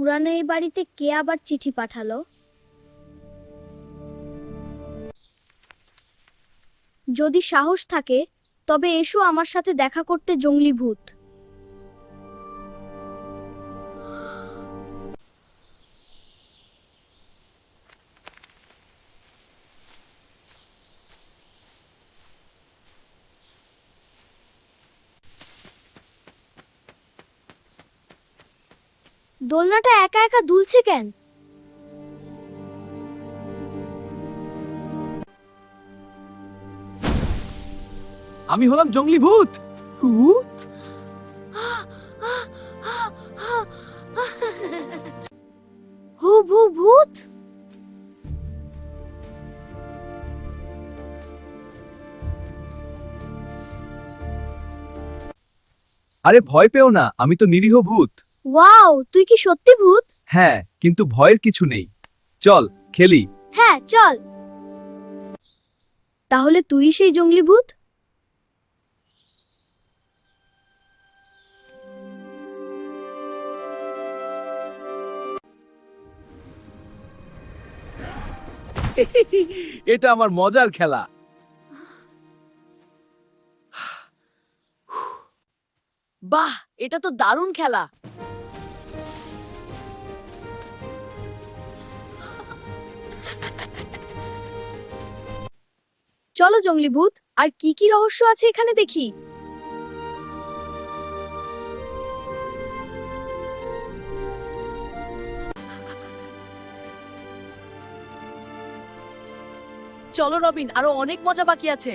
পুরানো এই বাড়িতে কে আবার চিঠি পাঠালো? যদি সাহস থাকে তবে এসো আমার সাথে দেখা করতে, জঙ্গলি ভূত। দোলনাটা একা একা দুলছে কেন? আমি হলাম জঙ্গলি ভূত। হু ভু ভূত। আরে ভয় পেও না, আমি তো নিরীহ ভূত। ওয়াও, তুই কি সত্যি ভূত? হ্যাঁ, কিন্তু ভয়ের কিছু নেই। চল খেলি। হ্যাঁ চল। তাহলে তুই সেই জঙ্গলি ভূত? এটা আমার মজার খেলা। বাহ, এটা তো দারুণ খেলা। চলো জঙ্গলি ভূত, আর কি কি রহস্য আছে এখানে দেখি। চলো রবিন, আরো অনেক মজা বাকি আছে।